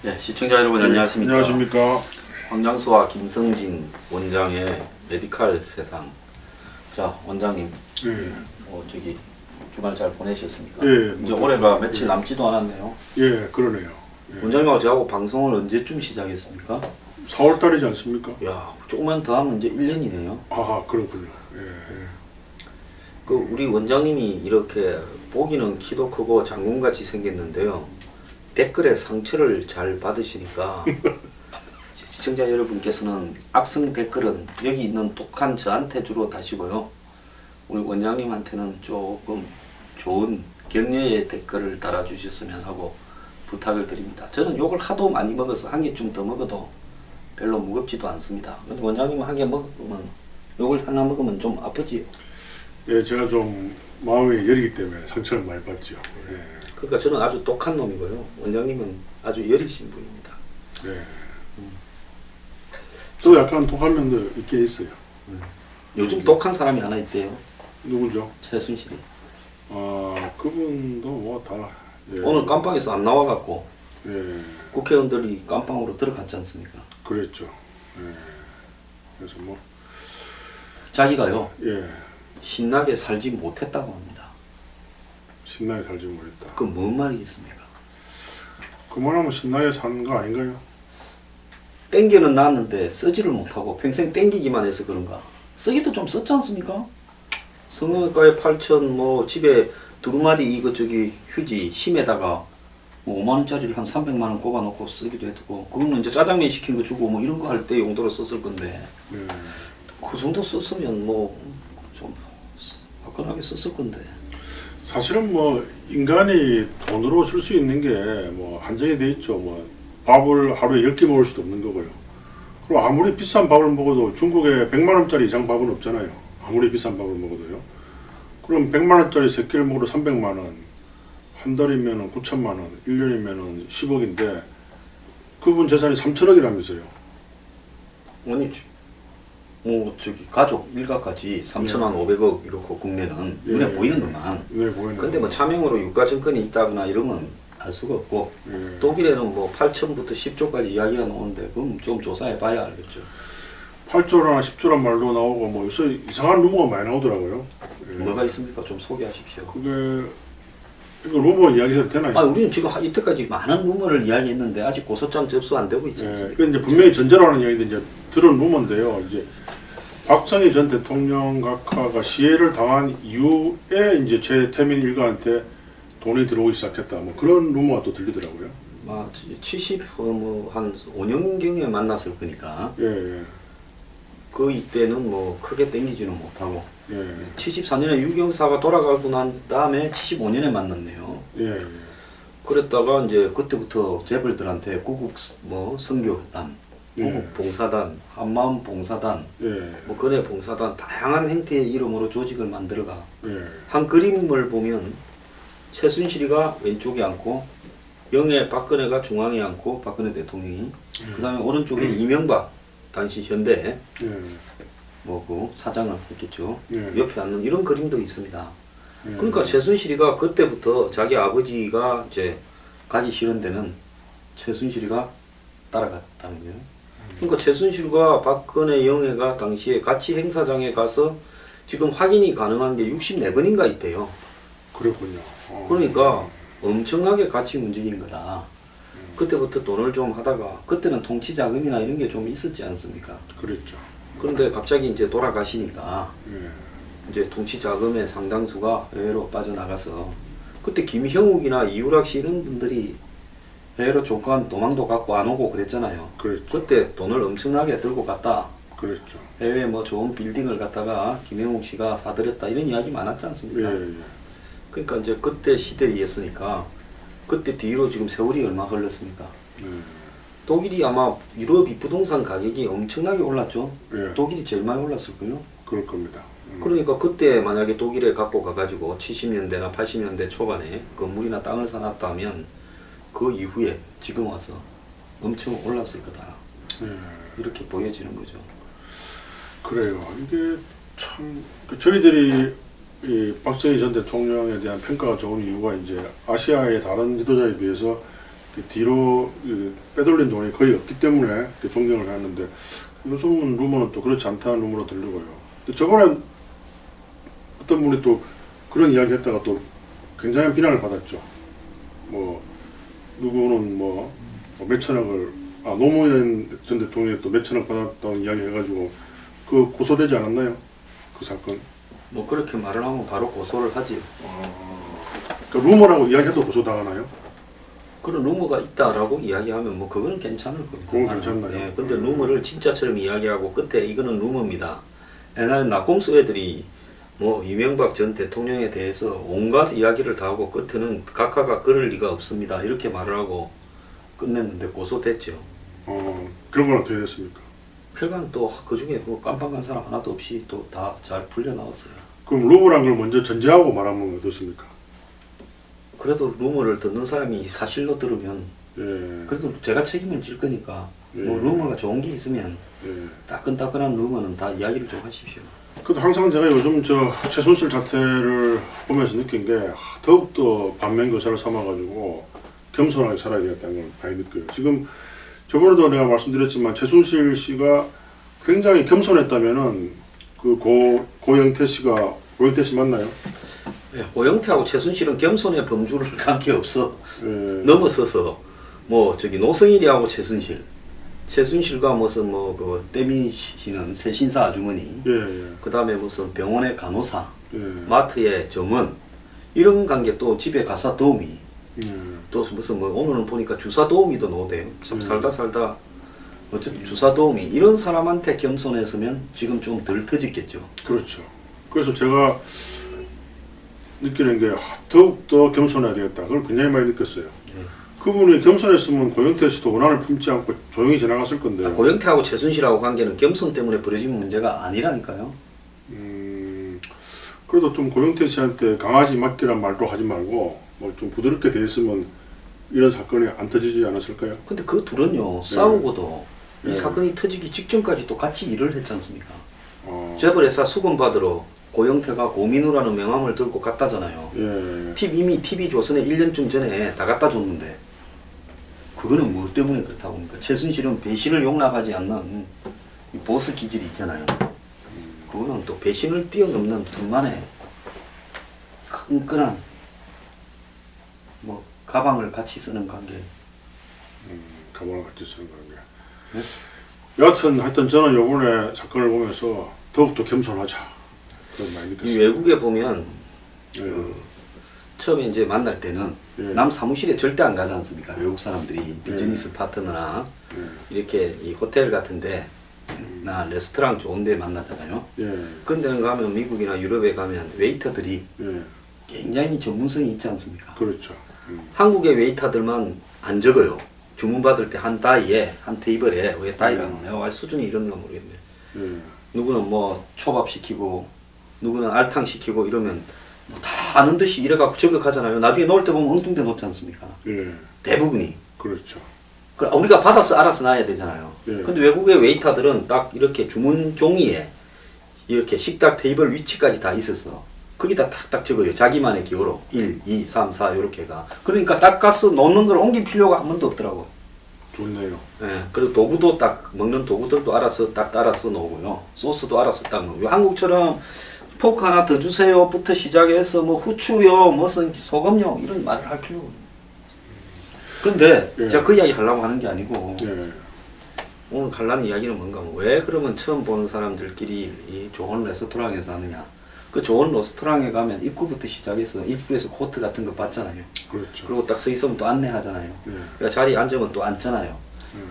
네, 시청자 여러분 안녕하십니까? 안녕하십니까? 황장수와 김성진 원장의 메디칼 세상. 자, 원장님, 예, 저기 주말 잘 보내셨습니까? 예, 이제 뭐, 올해가 며칠 남지도 않았네요. 예, 그러네요. 예. 원장님하고 저하고 방송을 언제쯤 시작했습니까? 4월 달이지 않습니까? 야, 조금만 더 하면 이제 1년이네요. 아, 그렇군요. 예, 예. 그 우리 원장님이 이렇게 보기는 키도 크고 장군같이 생겼는데요. 댓글에 상처를 잘 받으시니까 시청자 여러분께서는 악성 댓글은 여기 있는 독한 저한테 주로 다시고요. 우리 원장님한테는 조금 좋은 격려의 댓글을 달아주셨으면 하고 부탁을 드립니다. 저는 욕을 하도 많이 먹어서 한 개 좀 더 먹어도 별로 무겁지도 않습니다. 근데 원장님은 한 개 먹으면 욕을 하나 먹으면 좀 아프지요. 예, 제가 좀 마음이 여리기 때문에 상처를 많이 받죠. 예, 그러니까 저는 아주 독한 놈이고요. 원장님은 아주 여리신 분입니다. 예. 또 약간 독한 면도 있긴 있어요. 요즘 독한 사람이 하나 있대요. 누구죠? 최순실이. 아, 그분도 뭐 다. 예, 오늘 깜빵에서 안 나와갖고 예, 국회의원들이 깜빵으로 들어갔지 않습니까? 그랬죠. 예. 그래서 뭐, 자기가요 예, 신나게 살지 못했다고 합니다. 신나게 살지 못했다. 그 뭔 말이겠습니까? 그만하면 신나게 사는 거 아닌가요? 땡겨는 놨는데 쓰지를 못하고 평생 땡기기만 해서 그런가? 쓰기도 좀 썼지 않습니까? 성형외과에 8천, 뭐 집에 두루마리 이거 저기 휴지 심에다가 뭐 5만 원짜리를 한 300만 원 꼽아놓고 쓰기도 했고, 그거는 이제 짜장면 시킨 거 주고 뭐 이런 거 할 때 용도로 썼을 건데 예. 그 정도 썼으면 뭐 좀 화끈하게 썼을 건데. 사실은 뭐 인간이 돈으로 줄 수 있는 게 뭐 한정이 돼 있죠. 뭐 밥을 하루에 10개 먹을 수도 없는 거고요. 그리고 아무리 비싼 밥을 먹어도 중국에 100만 원짜리 이상 밥은 없잖아요. 아무리 비싼 밥을 먹어도요. 그럼 100만 원짜리 3끼를 먹어도 300만 원, 한 달이면은 9천만 원, 1년이면은 10억인데 그분 재산이 3천억이라면서요. 아니 뭐 저기 가족 일가까지 3천만 500억 이렇고 국내는 예, 눈에 예, 보이는 것만. 눈에 보이는 근데 뭐 차명으로 유가증권이 있다거나 이러면 알 수가 없고, 예. 독일에는 뭐 8천부터 10조까지 이야기가 나오는데 그럼 좀 조사해 봐야 알겠죠. 8조나 10조란 말도 나오고 뭐 요새 이상한 루머가 많이 나오더라고요. 예. 뭐가 있습니까? 좀 소개하십시오. 그게 이거 루머 이야기해도 되나요? 아, 우리는 지금 이때까지 많은 루머를 이야기했는데 아직 고소장 접수 안 되고 있지 예, 않습니까? 그 이제 분명히 전제라는 이야기도 이제 들은 루머인데요. 이제 박정희 전 대통령 각하가 시해를 당한 이후에 이제 최태민 일가한테 돈이 들어오기 시작했다. 뭐 그런 루머가 또 들리더라고요. 아, 70, 한 5년경에 만났을 거니까 예, 예, 그 이때는 뭐 크게 땡기지는 못하고, 예, 74년에 유경사가 돌아가고 난 다음에 75년에 만났네요. 예, 예. 그랬다가 이제 그때부터 재벌들한테 구국 뭐 선교단, 구국 봉사단, 한마음 봉사단, 예, 뭐 근해 봉사단 다양한 행태의 이름으로 조직을 만들어가 예, 한 그림을 보면 최순실이가 왼쪽에 앉고 영애 박근혜가 중앙에 앉고 박근혜 대통령이 그다음에 오른쪽에 이명박 당시 현대 예, 뭐 그 사장을 했겠죠. 예. 옆에 앉는 이런 그림도 있습니다. 예. 그러니까 최순실이가 그때부터 자기 아버지가 이제 가기 싫은 데는 최순실이가 따라갔다는 거예요. 그러니까 최순실과 박근혜 영애가 당시에 같이 행사장에 가서 지금 확인이 가능한 게 64번인가 있대요. 그랬군요. 그러니까 엄청나게 같이 움직인 거다. 그때부터 돈을 좀 하다가 그때는 통치 자금이나 이런 게 좀 있었지 않습니까? 그랬죠. 그런데 갑자기 이제 돌아가시니까 예, 이제 통치 자금의 상당수가 해외로 빠져나가서 그때 김형욱이나 이유락 씨 이런 분들이 해외로 조건 도망도 갖고 안 오고 그랬잖아요. 그랬죠. 그때 돈을 엄청나게 들고 갔다. 그랬죠. 해외에 뭐 좋은 빌딩을 갖다가 김형욱 씨가 사들였다 이런 이야기 많았지 예, 않습니까? 예. 그러니까 이제 그때 시대였으니까 그때 뒤로 지금 세월이 얼마 흘렀습니까? 예, 독일이 아마 유럽이 부동산 가격이 엄청나게 올랐죠. 예. 독일이 제일 많이 올랐을걸요. 그럴 겁니다. 그러니까 그때 만약에 독일에 갖고 가가지고 70년대나 80년대 초반에 건물이나 땅을 사놨다면 그 이후에 지금 와서 엄청 올랐을 거다. 예. 이렇게 보여지는 거죠. 그래요. 이게 참 저희들이 이 박정희 전 대통령에 대한 평가가 좋은 이유가 이제 아시아의 다른 지도자에 비해서 뒤로 빼돌린 돈이 거의 없기 때문에 이렇게 존경을 하는데 요즘 루머는 또 그렇지 않다는 루머로 들리고요. 근데 저번에 어떤 분이 또 그런 이야기 했다가 또 굉장한 비난을 받았죠. 뭐 누구는 뭐 몇천억을 노무현 전 대통령이 또 몇천억 받았다는 이야기 해가지고 그 고소되지 않았나요? 그 사건. 뭐 그렇게 말을 하면 바로 고소를 하지요. 그 루머라고 이야기해도 고소당하나요? 그런 루머가 있다라고 이야기하면 뭐 그거는 괜찮을 겁니다. 그건 괜찮나요? 예, 근데 루머를 진짜처럼 이야기하고 끝에 이거는 루머입니다. 옛날에 낙곰수 애들이 뭐 이명박 전 대통령에 대해서 온갖 이야기를 다 하고 끝에는 각하가 그럴 리가 없습니다. 이렇게 말을 하고 끝냈는데 고소됐죠. 그런 건 어떻게 됐습니까? 결과는 또 그 중에 뭐 깜빡한 사람 하나도 없이 또 다 잘 풀려 나왔어요. 그럼 루머란 걸 먼저 전제하고 말하면 어떻습니까? 그래도 루머를 듣는 사람이 사실로 들으면 예. 그래도 제가 책임을 질 거니까 예. 뭐 루머가 좋은 게 있으면 예. 따끈따끈한 루머는 다 이야기를 좀 하십시오. 그래도 항상 제가 요즘 저 최순실 사태를 보면서 느낀 게 더욱더 반면교사를 삼아가지고 겸손하게 살아야 되겠다는 걸 많이 느껴요. 지금 저번에도 내가 말씀드렸지만 최순실 씨가 굉장히 겸손했다면은 그 고영태 씨 맞나요? 예, 고영태하고 최순실은 겸손의 범주를 관계없어 예. 넘어서서 뭐 저기 노성일이하고 최순실과 무슨 뭐 그 때미시는 세신사 아주머니 예. 그 다음에 무슨 병원의 간호사 예. 마트의 점원 이런 관계 또 집에 가사 도우미 예. 또 무슨 뭐 오늘은 보니까 주사 도우미도 나오대요. 참 살다 어쨌든 주사 도우미 이런 사람한테 겸손했으면 지금 좀 덜 터졌겠죠. 그렇죠. 그래서 제가 느끼는 게 더욱더 겸손해야 되겠다. 그걸 굉장히 많이 느꼈어요. 그분이 겸손했으면 고영태 씨도 원한을 품지 않고 조용히 지나갔을 건데. 고영태하고 최순실하고 관계는 겸손 때문에 벌어진 문제가 아니라니까요. 그래도 좀 고영태 씨한테 강아지 맞기란 말도 하지 말고 뭐 좀 부드럽게 돼 있으면 이런 사건이 안 터지지 않았을까요? 근데 그 둘은요 싸우고도 이 네. 사건이 터지기 직전까지 또 같이 일을 했지 않습니까? 어. 재벌회사 수금 받으러 고영태가 고민우라는 명함을 들고 갔다잖아요. 예. 이미 TV조선에 1년쯤 전에 다 갖다 줬는데 그거는 뭐 때문에 그렇다고 합니까? 최순실은 배신을 용납하지 않는 이 보스 기질이 있잖아요. 그거는 또 배신을 뛰어넘는 둘만의 끈끈한 뭐 가방을 같이 쓰는 관계. 가방을 같이 쓰는 관계. 네? 여하튼 하여튼 저는 요번에 사건을 보면서 더욱더 겸손하자. 그런 많이 이 느꼈어요. 외국에 보면 예. 처음에 이제 만날 때는 예. 남 사무실에 절대 안 가지 않습니까? 외국 사람들이 비즈니스 파트너나 예. 이렇게 이 호텔 같은데 나 레스토랑 좋은 데 만나잖아요. 예. 그런 데는 가면 미국이나 유럽에 가면 웨이터들이 예. 굉장히 전문성이 있지 않습니까? 그렇죠. 한국의 웨이터들만 안 적어요. 주문 받을 때 한 다이에 한 테이블에 왜 다이라고 내가 수준이 이런가 모르겠네. 예. 누구는 뭐 초밥 시키고 누구는 알탕 시키고 이러면 뭐 다 아는 듯이 이래갖고 저격하잖아요. 나중에 놓을 때 보면 엉뚱대 놓지 않습니까? 예. 대부분이. 그렇죠. 우리가 받아서 알아서 놔야 되잖아요. 예. 근데 외국의 웨이터들은 딱 이렇게 주문 종이에 이렇게 식탁 테이블 위치까지 다 있어서 거기다 탁탁 적어요. 자기만의 기호로 1, 2, 3, 4 이렇게가. 그러니까 딱 가서 놓는 걸 옮길 필요가 한 번도 없더라고. 좋네요. 예, 그리고 도구도 딱 먹는 도구들도 알아서 딱 따라서 놓고요. 소스도 알아서 딱 놓고요. 한국처럼 포크 하나 더 주세요부터 시작해서 뭐 후추요, 무슨 소금요 이런 말을 할 필요가 없어요. 근데 예. 제가 그 이야기 하려고 하는 게 아니고 예. 오늘 하려는 이야기는 뭔가 하면 왜 그러면 처음 보는 사람들끼리 이 좋은 레스토랑에서 하느냐. 그 좋은 레스토랑에 가면 입구부터 시작해서 입구에서 코트 같은 거 받잖아요. 그렇죠. 그리고 딱 서 있으면 또 안내하잖아요. 예. 그러니까 자리에 앉으면 또 앉잖아요.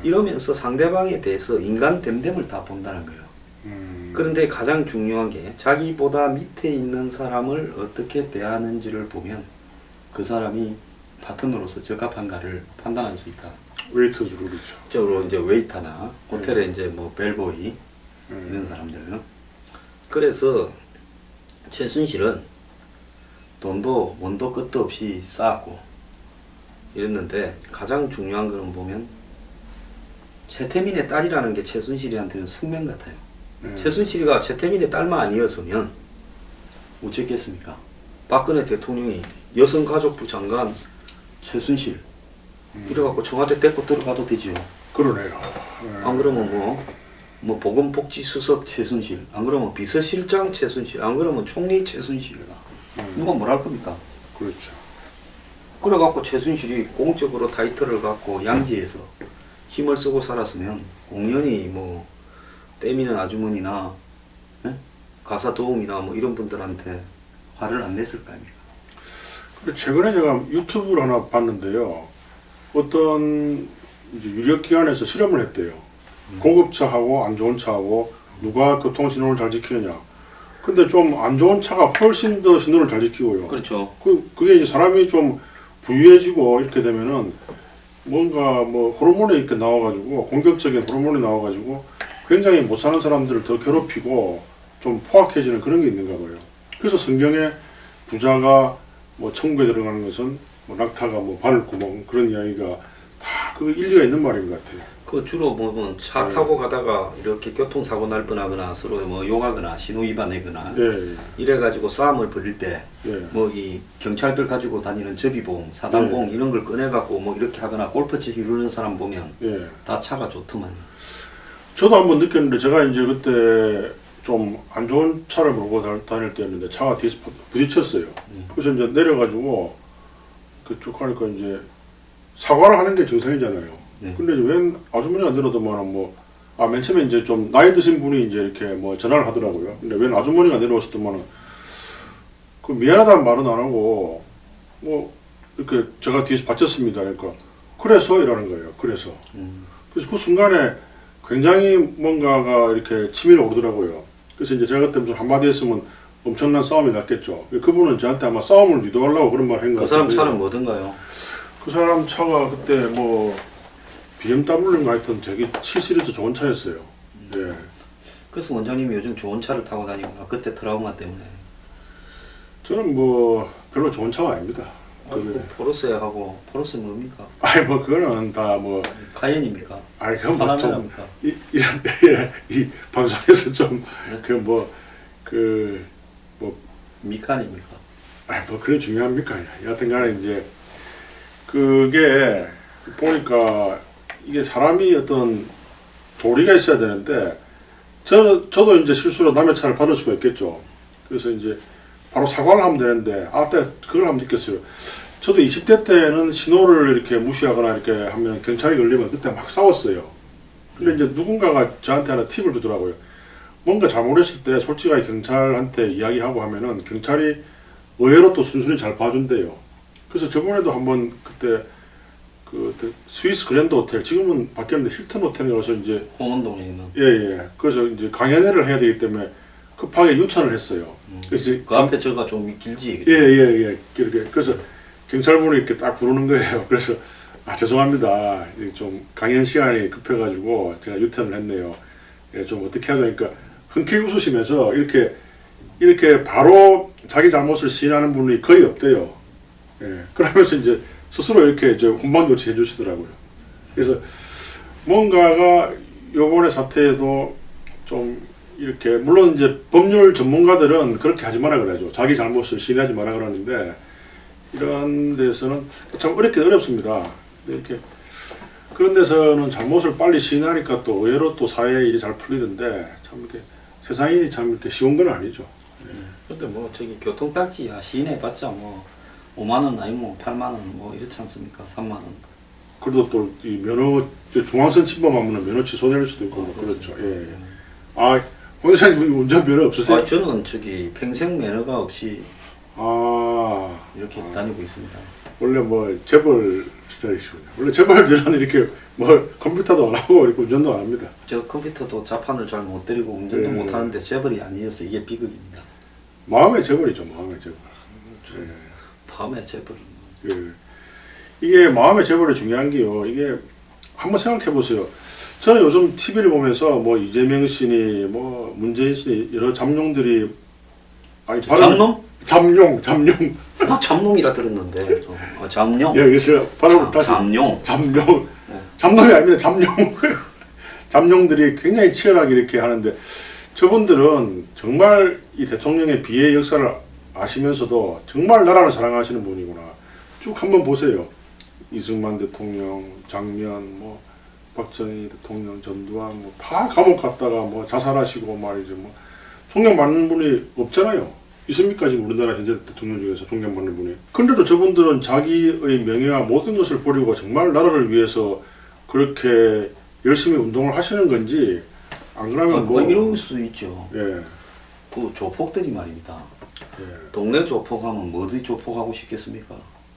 이러면서 상대방에 대해서 인간 됨됨을 다 본다는 거예요. 그런데 가장 중요한 게 자기보다 밑에 있는 사람을 어떻게 대하는지를 보면 그 사람이 파트너로서 적합한가를 판단할 수 있다. 웨이터즈로 그렇죠. 적으로 이제 웨이터나 호텔에 이제 뭐 벨보이 이런 사람들은 그래서 최순실은 돈도 원도 끝도 없이 쌓았고 이랬는데 가장 중요한 거는 보면 최태민의 딸이라는 게 최순실이한테는 숙명 같아요. 최순실이가 최태민의 딸만 아니었으면 어쨌겠습니까? 박근혜 대통령이 여성가족부 장관 최순실 이래갖고 청와대 데리고 들어가도 되죠. 그러네요. 안 그러면 뭐 보건복지수석 최순실, 안 그러면 비서실장 최순실, 안 그러면 총리 최순실. 누가 뭘 할 겁니까? 그렇죠. 그래갖고 최순실이 공적으로 타이틀을 갖고 양지에서 힘을 쓰고 살았으면 공연히 뭐 때미는 아주머니나 가사 도움이나 뭐 이런 분들한테 화를 안 냈을 거 아닙니까? 근데 최근에 제가 유튜브를 하나 봤는데요. 어떤 이제 유력기관에서 실험을 했대요. 고급차하고 안 좋은 차하고 누가 교통신호를 잘 지키느냐. 근데 좀 안 좋은 차가 훨씬 더 신호를 잘 지키고요. 그렇죠. 그게 이제 사람이 좀 부유해지고 이렇게 되면은 뭔가 뭐 호르몬이 이렇게 나와가지고 공격적인 호르몬이 나와가지고 굉장히 못 사는 사람들을 더 괴롭히고 좀 포악해지는 그런 게 있는가 봐요. 그래서 성경에 부자가 뭐 천국에 들어가는 것은 뭐 낙타가 뭐 바늘구멍 그런 이야기가 다 그 일리가 있는 말인 것 같아요. 그 주로 보면 차 타고 가다가 이렇게 교통사고 날 뻔하거나 서로 뭐 욕하거나 신호 위반하거나 예, 이래가지고 싸움을 벌일 때 예. 뭐 이 경찰들 가지고 다니는 접이봉, 사단봉 이런 걸 꺼내갖고 뭐 이렇게 하거나 골프치 이루는 사람 보면 예. 다 차가 좋더만. 저도 한번 느꼈는데 제가 이제 그때 좀 안 좋은 차를 몰고 다닐 때였는데 차가 뒤에서 부딪혔어요. 그래서 이제 내려가지고 그쪽 가니까 이제 사과를 하는 게 정상이잖아요. 근데 이제 웬 아주머니가 내려오더만은 맨 처음에 이제 좀 나이 드신 분이 이제 이렇게 뭐 전화를 하더라고요. 근데 웬 아주머니가 내려오셨더만은 그 미안하다는 말은 안 하고 뭐 이렇게 제가 뒤에서 받쳤습니다. 그러니까 그래서 이러는 거예요. 그래서 그 순간에 굉장히 뭔가가 이렇게 치밀어 오르더라고요. 그래서 이제 제가 그때 무슨 한마디 했으면 엄청난 싸움이 났겠죠. 그분은 저한테 아마 싸움을 유도하려고 그런 말 한 것 같아요. 그 사람 차는 뭐든가요? 그 사람 차가 그때 뭐 BMW인가 하여튼 되게 7시리즈 좋은 차였어요. 예. 그래서 원장님이 요즘 좋은 차를 타고 다니구나. 그때 트라우마 때문에. 저는 뭐 별로 좋은 차가 아닙니다. 포르쉐하고 포르쉐 뭡니까? 아니 뭐 그거는 다 뭐 카yen입니까? 아니 그건 뭐좀 파나메라입니까? 이 방송에서 좀 미칸입니까? 아니 뭐 그게 중요합니까? 여하튼간에 이제 그게 보니까 이게 사람이 어떤 도리가 있어야 되는데 저도 이제 실수로 남의 차를 받을 수가 있겠죠. 그래서 이제 바로 사과를 하면 되는데 때 그걸 한번 느꼈어요. 저도 20대 때는 신호를 이렇게 무시하거나 이렇게 하면 경찰이 걸리면 그때 막 싸웠어요. 근데 이제 누군가가 저한테 하나 팁을 주더라고요. 뭔가 잘못했을 때 솔직하게 경찰한테 이야기하고 하면은 경찰이 의외로 또 순순히 잘 봐준대요. 그래서 저번에도 한번 그때 스위스 그랜드 호텔 지금은 바뀌었는데 힐튼 호텔에 가서 이제 홍원동에 있는. 예. 그래서 이제 강연회를 해야 되기 때문에 급하게 유턴을 했어요. 그래서 그 앞에 저가 좀 길지. 예. 그래서 경찰분이 이렇게 딱 부르는 거예요. 그래서 죄송합니다. 좀 강연 시간이 급해가지고 제가 유턴을 했네요. 예, 좀 어떻게 하죠? 그러니까 흔쾌히 웃으시면서 이렇게 바로 자기 잘못을 시인하는 분이 거의 없대요. 예, 그러면서 이제 스스로 이렇게 이제 훈방조치 해주시더라고요. 그래서 뭔가가 요번에 사태에도 좀 이렇게 물론 이제 법률 전문가들은 그렇게 하지 마라 그러죠. 자기 잘못을 시인하지 마라 그러는데 이런 데서는 참 어렵습니다. 이렇게 그런 데서는 잘못을 빨리 시인하니까 또 의외로 또 사회 일이 잘 풀리던데 참 이렇게 세상이 참 이렇게 쉬운 건 아니죠. 근데 뭐 저기 교통딱지야 시인해봤자 뭐 5만 원 아니면 8만 원 뭐 이렇지 않습니까? 3만 원. 그래도 또 이 면허 중앙선 침범하면 면허 취소될 수도 있고 뭐 그렇죠. 예. 홍 대장님 운전 면허 없으세요? 저는 저기 평생 면허가 없이 이렇게 다니고 있습니다. 원래 뭐 재벌 스타일이시군요. 원래 재벌들은 이렇게 뭐 컴퓨터도 안 하고 이렇게 운전도 안 합니다. 저 컴퓨터도 자판을 잘 못 때리고 운전도 못 하는데 재벌이 아니어서 이게 비극입니다. 마음의 재벌이죠, 마음의 재벌. 마음의 재벌. 이게 마음의 재벌이 중요한 게요. 이게 한번 생각해 보세요. 저는 요즘 TV를 보면서 뭐 이재명 씨니 뭐 문재인 씨니 여러 잠룡들이 잠놈? 잠룡. 나 잠놈이라 들었는데. 잠룡. 예, 그래서 발음을 다시. 잠룡. 잠놈이 아닙니다. 잠룡. 잠룡들이 굉장히 치열하게 이렇게 하는데 저분들은 정말 이 대통령의 비의 역사를 아시면서도 정말 나라를 사랑하시는 분이구나. 쭉 한번 보세요. 이승만 대통령, 장면, 뭐 박정희 대통령, 전두환 뭐 다 감옥 갔다가 뭐 자살하시고 말이죠. 뭐 존경받는 분이 없잖아요. 있습니까 지금 우리나라 현재 대통령 중에서 존경받는 분이? 근데도 저분들은 자기의 명예와 모든 것을 버리고 정말 나라를 위해서 그렇게 열심히 운동을 하시는 건지 안 그러면 뭐 이럴 수 있죠. 예, 그 조폭들이 말입니다. 예. 동네 조폭하면 어디 조폭하고 싶겠습니까?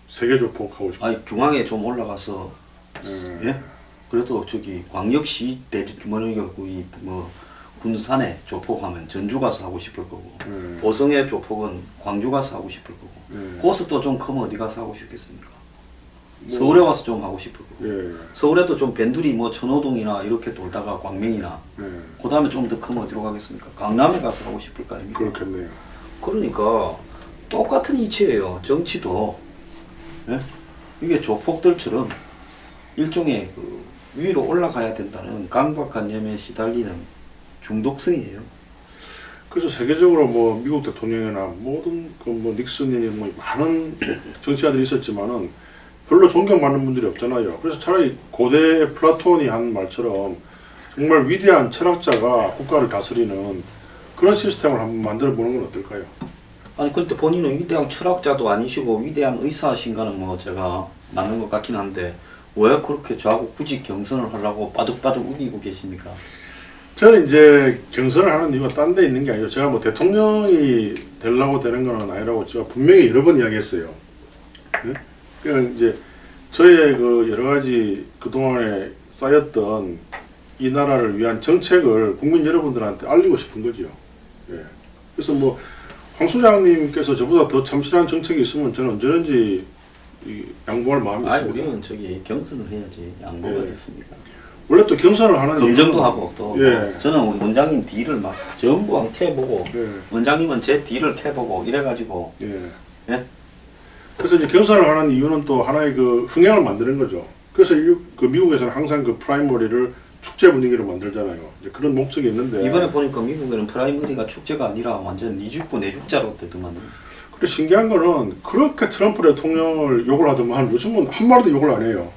세계 조폭하고 싶어. 아니 중앙에 좀 올라가서 예? 그래도 저기 광역시 대주머니갖고 이뭐 군산에 조폭하면 전주 가서 하고 싶을 거고 예. 보성의 조폭은 광주 가서 하고 싶을 거고 예. 거기서 또 좀 크면 어디 가서 하고 싶겠습니까? 뭐, 서울에 와서 좀 하고 싶을 거고 예, 서울에도 좀 밴들이 뭐 천호동이나 이렇게 돌다가 광명이나 예. 그 다음에 좀 더 크면 어디로 가겠습니까? 강남에 가서 하고 싶을 거 아닙니까? 그렇겠네요. 그러니까 똑같은 이치예요. 정치도 예? 이게 조폭들처럼 일종의 그 위로 올라가야 된다는 강박관념에 시달리는 중독성이에요. 그래서 세계적으로 뭐 미국 대통령이나 모든 그 뭐 닉슨이 뭐 많은 정치가들이 있었지만은 별로 존경받는 분들이 없잖아요. 그래서 차라리 고대 플라톤이 한 말처럼 정말 위대한 철학자가 국가를 다스리는 그런 시스템을 한번 만들어 보는 건 어떨까요? 아니 근데 본인은 위대한 철학자도 아니시고 위대한 의사신가는 뭐 제가 맞는 것 같긴 한데 왜 그렇게 저하고 굳이 경선을 하려고 빠득빠득 우기고 계십니까? 저는 이제 경선을 하는 이유가 딴 데 있는 게 아니고 제가 뭐 대통령이 되려고 되는 건 아니라고 제가 분명히 여러 번 이야기했어요. 네? 그러니까 이제 저의 그 여러 가지 그동안에 쌓였던 이 나라를 위한 정책을 국민 여러분들한테 알리고 싶은 거죠. 예. 그래서 뭐 황 소장님께서 저보다 더 참신한 정책이 있으면 저는 언제든지 양보할 마음이 아니 있습니다. 우리는 저기 경선을 해야지 양보가 예. 됐습니까? 원래 또 경선을 하는 검증도 이유는- 하고 또 예. 저는 우리 원장님 뒤를 막 전부 한 캐보고 예. 원장님은 제 뒤를 캐보고 이래가지고 예. 예? 그래서 이제 경선을 하는 이유는 또 하나의 그 흥행을 만드는 거죠. 그래서 그 미국에서는 항상 그 프라이머리를 축제 분위기로 만들잖아요. 이제 그런 목적이 있는데 이번에 보니까 미국에는 프라이머리가 축제가 아니라 완전 니 죽고 내 죽자로 되더만. 그리고 신기한 거는 그렇게 트럼프 대통령을 욕을 하더만 요즘은 한 마디도 욕을 안 해요.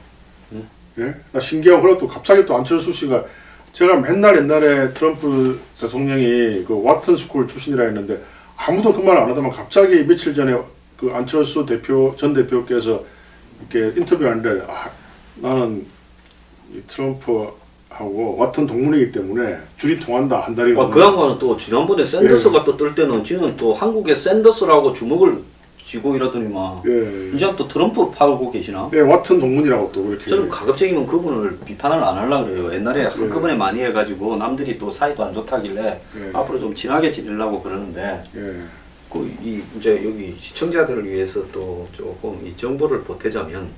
예? 나 신기하고 그리고 또 갑자기 또 안철수 씨가 제가 맨날 옛날에 트럼프 대통령이 그 와튼 스쿨 출신이라 했는데 아무도 그 말 안 하더만 갑자기 며칠 전에 그 안철수 전 대표께서 이렇게 인터뷰하는데 나는 이 트럼프하고 와튼 동문이기 때문에 줄이 통한다 한다리가. 그 양반은 또 지난번에 샌더스가 또 뜰 때는 지는 또 한국의 샌더스라고 주먹을 쥐고 이러더니만 예. 이제 또 트럼프 파고 계시나? 예, 와튼 동문이라고 또 그렇게. 저는 가급적이면 그분을 비판을 안 하려고 그래요. 옛날에 한꺼번에 많이 해가지고 남들이 또 사이도 안 좋다길래 예. 앞으로 좀 친하게 지내려고 그러는데 예. 이제 여기 시청자들을 위해서 또 조금 이 정보를 보태자면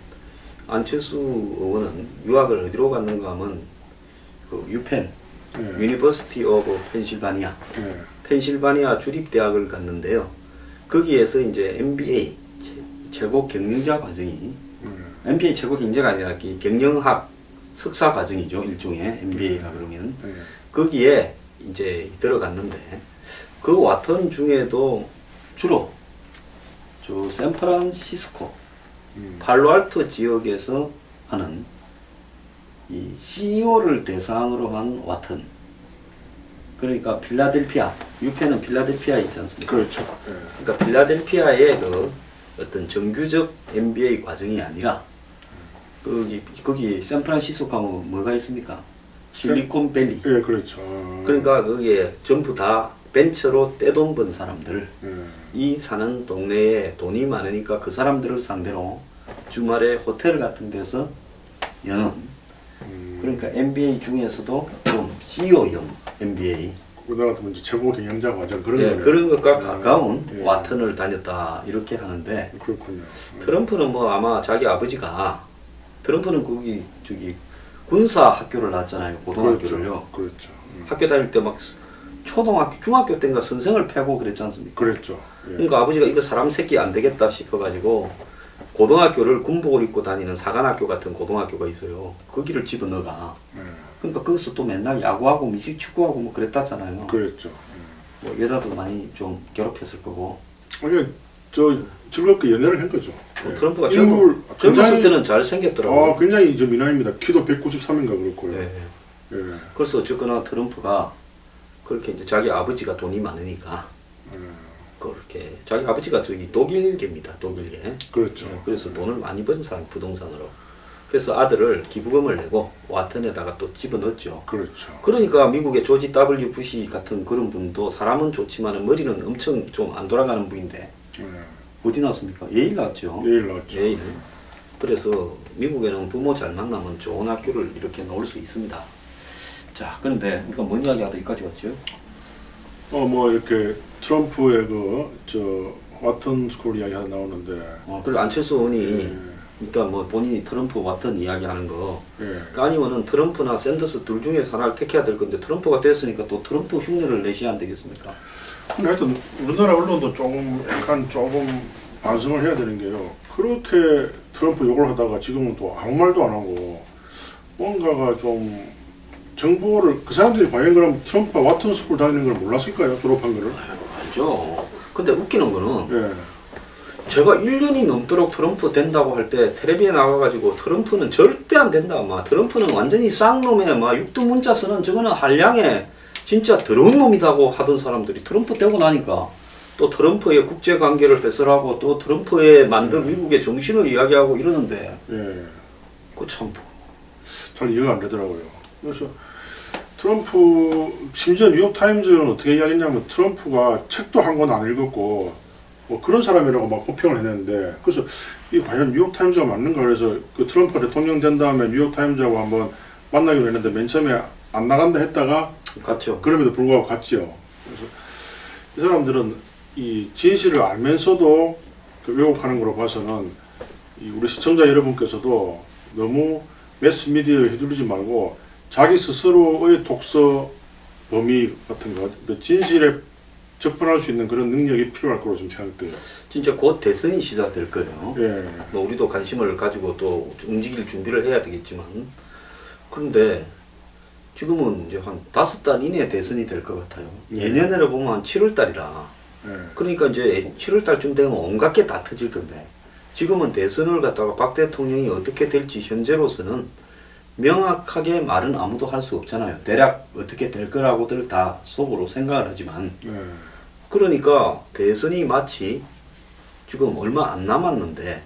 안철수 의원은 유학을 어디로 갔는가 하면 그 유펜, 예. 유니버시티 오브 펜실바니아, 예. 펜실바니아 주립대학을 갔는데요. 거기에서 이제 MBA 최고 경영자 과정이 MBA 최고 경제가 아니라 경영학 석사 과정이죠. 일종의 MBA라 그러면 예. 거기에 이제 들어갔는데 그 와턴 중에도 주로 저 샌프란시스코 팔로알토 지역에서 하는 이 CEO를 대상으로 한 와턴, 그러니까 필라델피아, 유펜은 필라델피아에 있지 않습니까? 그렇죠. 예. 그러니까 필라델피아의 그 어떤 정규적 MBA 과정이 아니라 거기 샌프란시스코 가면 뭐가 있습니까? 실리콘밸리. 예, 그렇죠. 그러니까 거기에 전부 다 벤처로 떼돈 번 사람들, 예. 이 사는 동네에 돈이 많으니까 그 사람들을 상대로 주말에 호텔 같은 데서 여는, 그러니까 MBA 중에서도 좀 CEO형 MBA, 우리나라 같으면 이제 최고 경영자 과정 그런 예, 거네요. 그런 것과 가까운 예. 와턴을 다녔다 이렇게 하는데, 그렇군요. 트럼프는 뭐 아마 자기 아버지가, 트럼프는 거기 저기 군사 학교를 나왔잖아요. 고등학교를요. 그렇죠. 학교 다닐 때 막 초등학교, 중학교 때인가 선생을 패고 그랬지 않습니까? 그랬죠. 예. 그러니까 아버지가 이거 사람 새끼 안 되겠다 싶어가지고 고등학교를 군복을 입고 다니는 사관학교 같은 고등학교가 있어요. 거기를 집어넣어가. 예. 그러니까 거기서 또 맨날 야구하고 미식축구하고 뭐 그랬다잖아요. 그랬죠. 뭐 여자도 많이 좀 괴롭혔을 거고. 아니 저 즐겁게 연애를 한 거죠. 트럼프가 인물 젊었을 때는 잘 생겼더라고요. 굉장히 저 미남입니다. 키도 193인가 그렇고요. 예. 예. 그래서 어쨌거나 트럼프가 그렇게 이제 자기 아버지가 돈이 많으니까 그렇게 자기 아버지가 저기 독일계입니다. 독일계. 그렇죠. 그래서 돈을 많이 번 사람 부동산으로. 그래서 아들을 기부금을 내고 와튼에다가 또 집어넣었죠. 그렇죠. 그러니까 미국의 조지 W 부시 같은 그런 분도 사람은 좋지만 머리는 엄청 좀 안 돌아가는 분인데 예. 어디 나왔습니까? 예일 나왔죠. 예일 나왔죠. 예일. 그래서 미국에는 부모 잘 만나면 좋은 학교를 이렇게 넣을 수 있습니다. 자, 그런데 우리가 뭔 이야기 하다 여기까지 왔죠? 뭐 이렇게 트럼프의 저 와튼 스쿨 이야기 하나 나오는데. 그리고 안철수 의원이 예. 그러니까 뭐 본인이 트럼프 와튼 이야기하는 거 예. 그러니까 아니면은 트럼프나 샌더스 둘 중에서 하나를 택해야 될 건데 트럼프가 됐으니까 또 트럼프 흉내를 내셔야 안 되겠습니까? 근데 하여튼 우리나라 언론도 조금 반성을 해야 되는 게요. 그렇게 트럼프 욕을 하다가 지금은 또 아무 말도 안 하고 뭔가가 좀 정보를 그 사람들이 과연 그럼 트럼프가 와튼 스쿨 다니는 걸 몰랐을까요? 졸업한 거를? 알죠. 근데 웃기는 거는 예. 제가 1년이 넘도록 트럼프 된다고 할 때 텔레비에 나가가지고 트럼프는 절대 안 된다. 막 트럼프는 완전히 쌍놈에 막 육두문자 쓰는 저거는 한량에 진짜 더러운 놈이다고 하던 사람들이 트럼프 되고 나니까 또 트럼프의 국제관계를 해설하고 또 트럼프의 만든 미국의 정신을 이야기하고 이러는데 예. 그 참 잘 이해가 안 되더라고요. 그래서 트럼프 심지어 뉴욕 타임즈는 어떻게 이야기했냐면 트럼프가 책도 한 권 안 읽었고 뭐 그런 사람이라고 막 호평을 했는데 그래서 이 과연 뉴욕 타임즈가 맞는가 그래서 그 트럼프가 대통령 된 다음에 뉴욕 타임즈하고 한번 만나기로 했는데 맨 처음에 안 나간다 했다가 같죠. 그럼에도 불구하고 갔지요. 그래서 이 사람들은 이 진실을 알면서도 그 왜곡하는 거로 봐서는 이 우리 시청자 여러분께서도 너무 매스미디어에 휘둘리지 말고 자기 스스로의 독서 범위 같은 거, 진실에 접근할 수 있는 그런 능력이 필요할 거로 좀 생각돼요. 진짜 곧 대선이 시작될 거예요. 예. 뭐 우리도 관심을 가지고 또 움직일 준비를 해야 되겠지만 그런데 지금은 이제 한 5달 이내에 대선이 될 것 같아요. 네. 예년으로 보면 한 7월 달이라 예. 그러니까 이제 7월 달쯤 되면 온갖 게 다 터질 건데 지금은 대선을 갖다가 박 대통령이 어떻게 될지 현재로서는 명확하게 말은 아무도 할 수 없잖아요. 대략 어떻게 될 거라고들 다 속으로 생각을 하지만 예. 그러니까 대선이 마치 지금 얼마 안 남았는데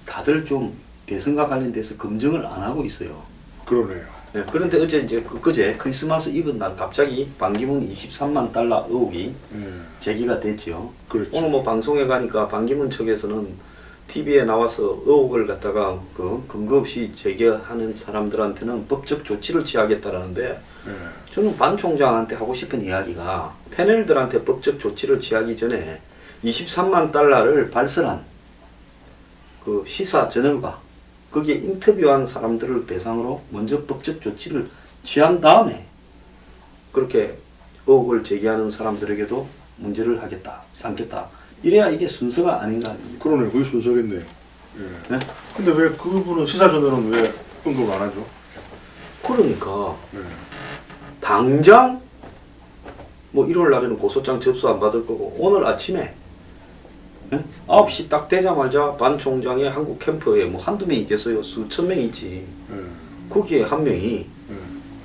다들 좀 대선과 관련돼서 검증을 안 하고 있어요. 그러네요. 네, 그런데 어제 이제 그제 크리스마스 이브 날 갑자기 반기문 23만 달러 의혹이 예. 제기가 됐죠. 그렇죠. 오늘 뭐 방송에 가니까 반기문 측에서는 TV에 나와서 의혹을 갖다가 그 근거 없이 제기하는 사람들한테는 법적 조치를 취하겠다라는데 예. 저는 반 총장한테 하고 싶은 이야기가 패널들한테 법적 조치를 취하기 전에 23만 달러를 발설한 그 시사 저널과 거기에 인터뷰한 사람들을 대상으로 먼저 법적 조치를 취한 다음에 그렇게 의혹을 제기하는 사람들에게도 문제를 하겠다, 삼겠다. 이래야 이게 순서가 아닌가 아닙니까? 그러네요. 그게 순서겠네요. 예. 네? 근데 왜 그분은 시사전널은 왜 언급을 안 하죠? 그러니까 예. 당장 뭐 1월 날에는 고소장 접수 안 받을 거고 오늘 아침에 9시 딱 되자마자 반 총장의 한국 캠프에 뭐 한두 명 있겠어요. 수천 명 있지. 예. 거기에 한 명이 예.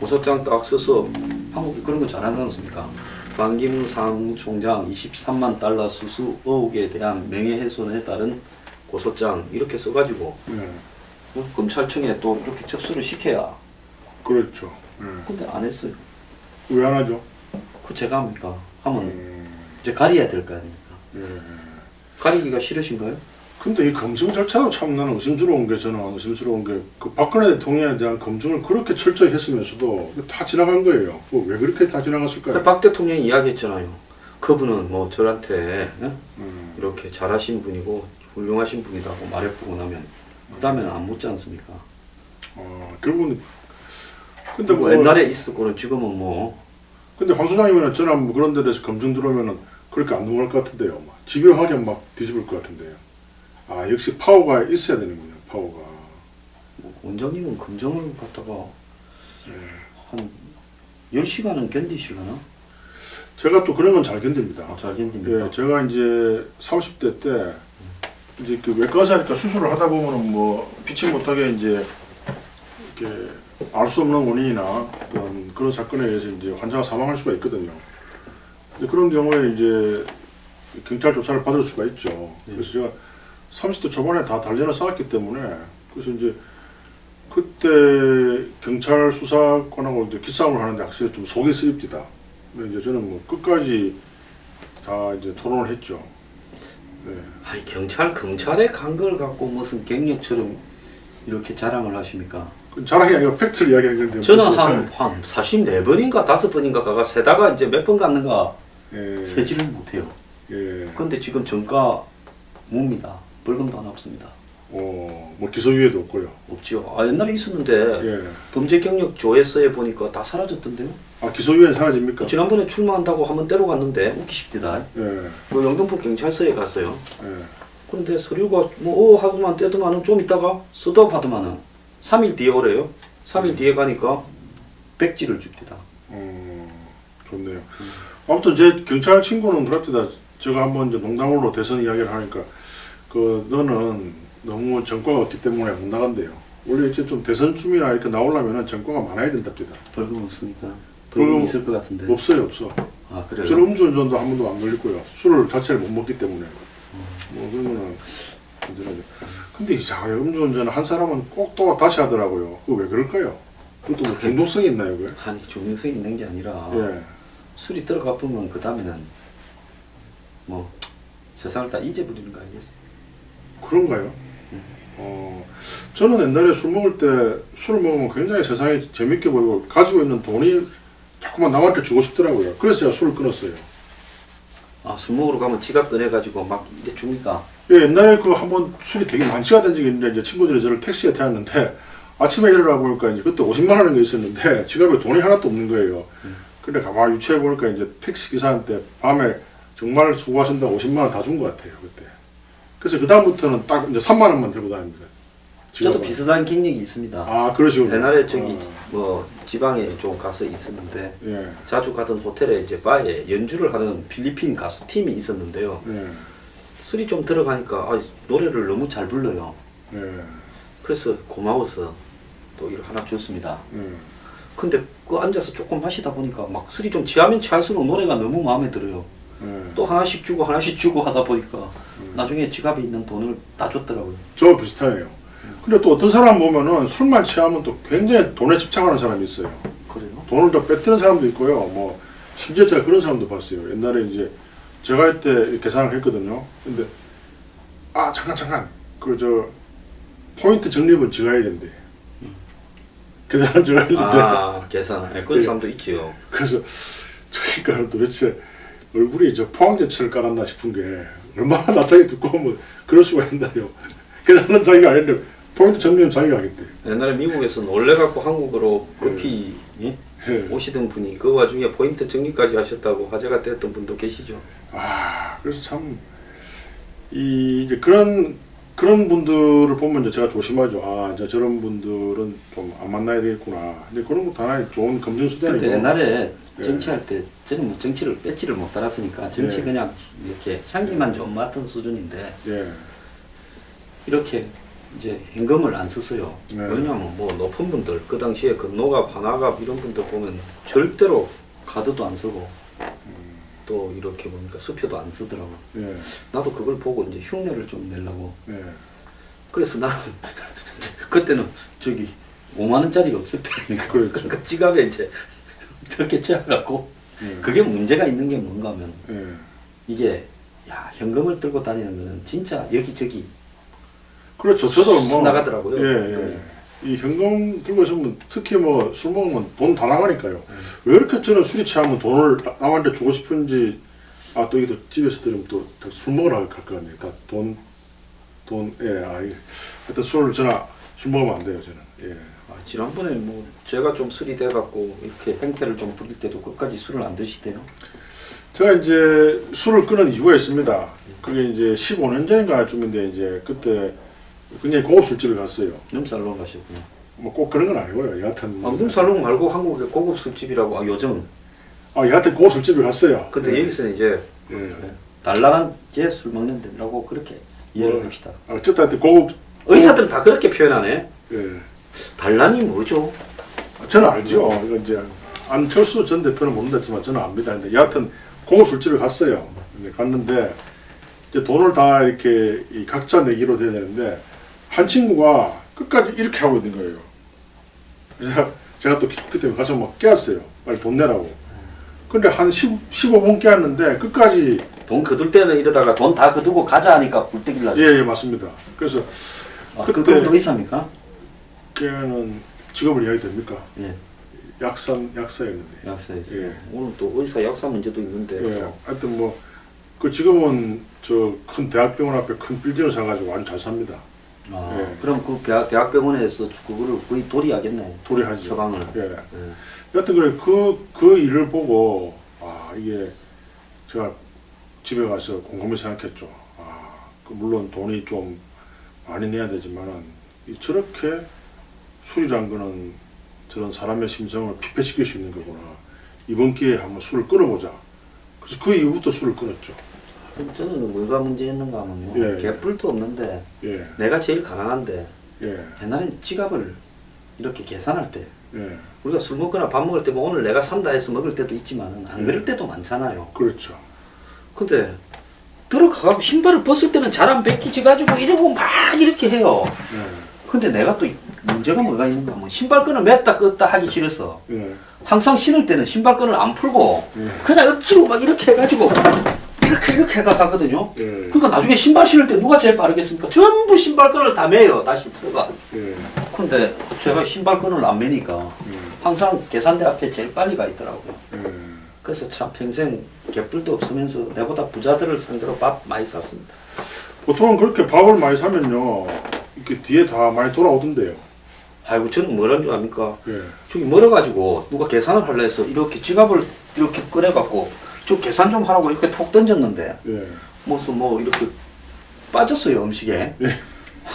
고소장 딱 써서 한국이 그런 거 잘하지 않습니까? 반기문 사무총장 23만 달러 수수 의혹에 대한 명예훼손에 따른 고소장 이렇게 써가지고 예. 검찰청에 또 이렇게 접수를 시켜야. 그렇죠. 예. 근데 안 했어요. 왜 안 하죠? 그 제가 합니까? 하면 음. 이제 가려야 될 거 아닙니까? 예. 가리기가 싫으신가요? 근데 이 검증 절차도 참 나는 의심스러운 게 저는 의심스러운 게 그 박근혜 대통령에 대한 검증을 그렇게 철저히 했으면서도 다 지나간 거예요. 왜 그렇게 다 지나갔을까요? 박 대통령이 이야기했잖아요. 그분은 뭐 저한테 이렇게 잘하신 분이고 훌륭하신 분이다고 말해보고 나면 그 다음에는 안 묻지 않습니까? 결국은 근데 뭐 옛날에 있었고는 지금은 뭐 근데 황 소장이면 저나 뭐 그런 데 대해서 검증 들어오면은 그렇게 안 넘어갈 것 같은데요. 막 집요하게 막 뒤집을 것 같은데요. 아 역시 파워가 있어야 되는군요. 파워가. 뭐 원장님은 검정을 갖다가 한 10시간은 견디시려나? 제가 또 그런 건 잘 견딥니다. 잘 견딥니까? 예, 제가 이제 40대 때 이제 그 외과 의사니까 수술을 하다 보면은 뭐 피치 못하게 이제 이렇게 알 수 없는 원인이나 어떤 그런 사건에 의해서 이제 환자가 사망할 수가 있거든요. 근데 그런 경우에 이제 경찰 조사를 받을 수가 있죠. 그래서 제가 30대 초반에 다 단련을 쌓았기 때문에 그래서 이제 그때 경찰 수사관하고 이제 기싸움을 하는데 확실히 좀 속이 쓰립니다. 근데 이제 저는 뭐 끝까지 다 이제 토론을 했죠. 네. 아니 경찰에 간 걸 갖고 무슨 경력처럼 이렇게 자랑을 하십니까? 자랑이 아니라 팩트를 이야기하는 건데. 저는 한 44번인가 5번인가 가가 세다가 이제 몇 번 갔는가 예. 세지를 못해요. 예. 근데 지금 정가 무입니다. 벌금도 하나 없습니다. 뭐 기소유예도 없고요. 없지요. 아 옛날에 있었는데 예. 범죄 경력 조회서에 보니까 다 사라졌던데요. 아 기소유예 사라집니까? 지난번에 출마한다고 한번 때로 갔는데 웃기십디다. 예. 그 영등포 경찰서에 갔어요. 예. 그런데 서류가 뭐 하더만 떼더만은 좀 있다가 쓰다 하더만은 3일 뒤에 오래요. 3일 뒤에 가니까 백지를 줍니다. 좋네요. 아무튼 제 경찰 친구는 그럽니다. 제가 한번 이제 농담으로 대선 이야기를 하니까 그 너는 너무 전과가 없기 때문에 못 나간대요. 원래 이제 좀 대선쯤이나 이렇게 나오려면은 전과가 많아야 된답니다. 벌금 없습니까? 벌금 벌금 있을 것 같은데. 없어요, 없어. 아 그래요? 저는 음주운전도 한 번도 안 걸렸고요. 술을 자체를 못 먹기 때문에. 뭐 그러면은 안전하죠. 근데 이상해요. 음주운전을 한 사람은 꼭 또 다시 하더라고요. 그거 왜 그럴까요? 그것도 뭐 중독성이 있나요, 그게? 아니 중요성이 있는 게 아니라 예. 술이 들어가 보면 그 다음에는 뭐 세상을 다 잊어버리는 거 아니겠어요? 그런가요? 저는 옛날에 술 먹을 때 술을 먹으면 굉장히 세상이 재밌게 보이고 가지고 있는 돈이 자꾸만 남한테 주고 싶더라고요. 그래서 제가 술을 끊었어요. 아 술 먹으러 가면 지갑 꺼내가지고 막 이게 줍니까? 예, 옛날에 그 한번 술이 되게 많이가 된 적이 있는데 이제 친구들이 저를 택시에 태웠는데 아침에 일어나 보니까 이제 그때 50만 원이 있었는데 지갑에 돈이 하나도 없는 거예요. 근데 가만히 유추해 보니까 이제 택시 기사한테 밤에 정말 수고하신다고 50만 원 다 준 것 같아요 그때. 그래서 그 다음부터는 딱 이제 3만 원만 들고 다닙니다. 저도 지갑은. 비슷한 경력이 있습니다. 아 그러시군요. 옛날에 저기 뭐 지방에 좀 가서 있었는데 예. 자주 가던 호텔에 이제 바에 연주를 하는 필리핀 가수 팀이 있었는데요. 예. 술이 좀 들어가니까 아, 노래를 너무 잘 불러요. 예. 그래서 고마워서 또 이걸 하나 줬습니다. 예. 근데 그 앉아서 조금 마시다 보니까 막 술이 좀 취하면 취할수록 노래가 너무 마음에 들어요. 예. 또 하나씩 주고 하다 보니까 나중에 지갑에 있는 돈을 다 줬더라고요. 저 비슷해요. 근데 또 어떤 사람 보면은 술만 취하면 또 굉장히 돈에 집착하는 사람이 있어요. 그래요? 돈을 더 뺏기는 사람도 있고요. 뭐 심지어 제가 그런 사람도 봤어요. 옛날에 이제 제가 할 때 계산을 했거든요. 근데 아 잠깐 그 저 포인트 적립은 제가 해야 된대. 계산은 제가 했는데 아 계산. 그런 예. 사람도 있지요. 그래서 저희가 도대체 얼굴이 저 포항제철을 깔았나 싶은 게 얼마나 낯짝이 두꺼우면 그럴 수가 있나요. 계산은 자기가 안 했는데 포인트 적립은 자기가 하겠대. 옛날에 미국에서는 원래 갖고 한국으로 급히 예? 예. 오시던 분이 그 와중에 포인트 정리까지 하셨다고 화제가 됐던 분도 계시죠. 아, 그래서 참, 이제 그런 분들을 보면 이제 제가 조심하죠. 아, 이제 저런 분들은 좀 안 만나야 되겠구나. 근데 그런 것도 하나의 좋은 검증 수단이고. 근데 옛날에 예. 정치할 때 저는 뭐 정치를 뺏지를 못 달았으니까 정치 예. 그냥 이렇게 향기만 좀 맡은 수준인데 예. 이렇게 이제 현금을 안 썼어요. 네. 왜냐하면 뭐 높은 분들 그 당시에 건노갑, 반화갑 이런 분들 보면 절대로 카드도 안 쓰고 또 이렇게 보니까 수표도 안 쓰더라고. 예. 나도 그걸 보고 이제 흉내를 좀 내려고. 예. 그래서 나는 그때는 저기 5만 원짜리가 없을 때니까 그렇죠. 그러니까 지갑에 이제 저렇게 채워갖고 예. 그게 문제가 있는 게 뭔가 하면 예. 이게 야 현금을 들고 다니는 거는 진짜 여기저기 그렇죠. 저도 뭐. 나가더라고요. 예. 이 현금 들고 있으면 특히 뭐 술 먹으면 돈 다 나가니까요. 왜 이렇게 저는 술이 취하면 돈을 남한테 주고 싶은지, 아, 또 이게 또 집에서 들으면 또 술 먹으러 갈 거 아니에요. 다 예, 하여튼 술 먹으면 안 돼요, 저는. 예. 아, 지난번에 뭐 제가 좀 술이 돼갖고 이렇게 행패를 좀 부릴 때도 끝까지 술을 안 드시대요. 제가 이제 술을 끊은 이유가 있습니다. 그게 이제 15년 전인가쯤인데 이제 그때 굉장히 고급 술집에 갔어요. num살롱 가셨구나. 뭐 꼭 그런 건 아니고요. 여하튼 아, num살롱 말고 한국의 고급 술집이라고 요즘. 여하튼 고급 술집에 갔어요. 근데 예. 여기서는 이제 예. 달라간 게 술 먹는 데라고 그렇게 이해를 합시다. 어쨌든 하여튼 고급 의사들은 다 그렇게 표현하네. 예. 단란이 뭐죠? 저는 알죠. 이거 이제 안철수 전 대표는 모른다지만 저는 압니다. 근데 여하튼 고급 술집에 갔어요. 근데 갔는데 이제 돈을 다 이렇게 이 각자 내기로 돼야 되는데 한 친구가 끝까지 이렇게 하고 있는 거예요. 그래서 제가 또 기죽기 때문에 가서 막 깨웠어요. 빨리 돈 내라고. 근데 한 15분 깨웠는데 끝까지 돈 거둘 때는 이러다가 돈 다 거두고 가자 하니까 불뜨길 나죠. 예 맞습니다. 그래서 그때 그분도 의사입니까? 걔는 직업을 이야기 됩니까? 예. 약사였는데. 약사였어요. 예. 오늘 또 의사 약사 문제도 있는데. 예. 하여튼 뭐 그 지금은 저 큰 대학병원 앞에 큰 빌딩을 사가지고 아주 잘 삽니다. 아, 예. 그럼 그 대학병원에서 그거를 거의 도리하겠네. 도리하죠. 처방을. 예. 예. 여하튼 그래 그 일을 보고 아 이게 제가 집에 가서 곰곰이 생각했죠. 그 물론 돈이 좀 많이 내야 되지만은 저렇게 술이란 거는 저런 사람의 심성을 피폐시킬 수 있는 거구나. 이번 기회에 한번 술을 끊어보자. 그래서 그 이후부터 술을 끊었죠. 저는 뭐가 문제였는가 하면요. 예. 개뿔도 없는데 예, 내가 제일 가난한데 예, 옛날엔 지갑을 이렇게 계산할 때 예. 우리가 술 먹거나 밥 먹을 때 뭐 오늘 내가 산다 해서 먹을 때도 있지만 안 그럴 때도 많잖아요. 그렇죠. 근데 들어가고 신발을 벗을 때는 잘 안 벗기지 가지고 이러고 막 이렇게 해요. 예, 근데 내가 또 문제가 뭐가 있는가 하면 신발끈을 맸다 껐다 하기 싫어서 예, 항상 신을 때는 신발끈을 안 풀고 예. 그냥 억지로 막 이렇게 해가지고 이렇게 해가 가거든요. 예, 그러니까 나중에 신발 신을 때 누가 제일 빠르겠습니까? 전부 신발끈을 다 매요. 다시 풀어가. 예, 근데 제가 신발끈을 안 매니까 항상 계산대 앞에 제일 빨리 가 있더라고요. 예. 그래서 참 평생 개뿔도 없으면서 내보다 부자들을 상대로 밥 많이 샀습니다. 보통은 그렇게 밥을 많이 사면요, 이렇게 뒤에 다 많이 돌아오던데요. 아이고 저는 뭐라는 줄 압니까? 예, 저기 멀어가지고 누가 계산을 하려 해서 이렇게 지갑을 이렇게 꺼내갖고 저 계산 좀 하라고 이렇게 톡 던졌는데 예, 무슨 뭐 이렇게 빠졌어요 음식에. 예.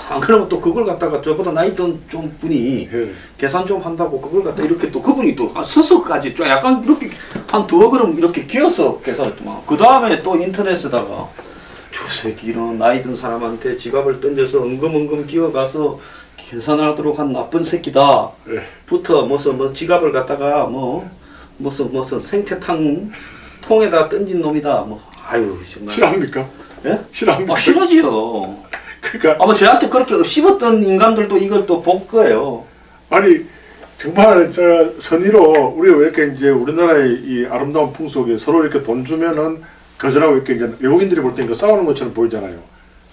안 그러면 또 그걸 갖다가 저보다 나이 든 좀 분이 예. 계산 좀 한다고 그걸 갖다 이렇게 또 그분이 또 서서까지 좀 약간 이렇게 한 두어 그릇 이렇게 기어서 계산했더만. 그 다음에 또 인터넷에다가 저 새끼는 나이 든 사람한테 지갑을 던져서 엉금엉금 기어가서 계산하도록 한 나쁜 새끼다. 예. 부터 무슨 뭐 지갑을 갖다가 무슨 생태탕 통에다 던진 놈이다. 뭐 아유 정말. 싫어합니까? 예? 싫어합니까? 아 싫어지요. 그러니까 아마 저한테 그렇게 씹었던 인간들도 이걸 또 볼 거예요. 아니 정말 저 선의로 우리가 왜 이렇게 이제 우리나라의 이 아름다운 풍속에 서로 이렇게 돈 주면은 거절하고 이렇게 이제 외국인들이 볼 때니까 싸우는 것처럼 보이잖아요.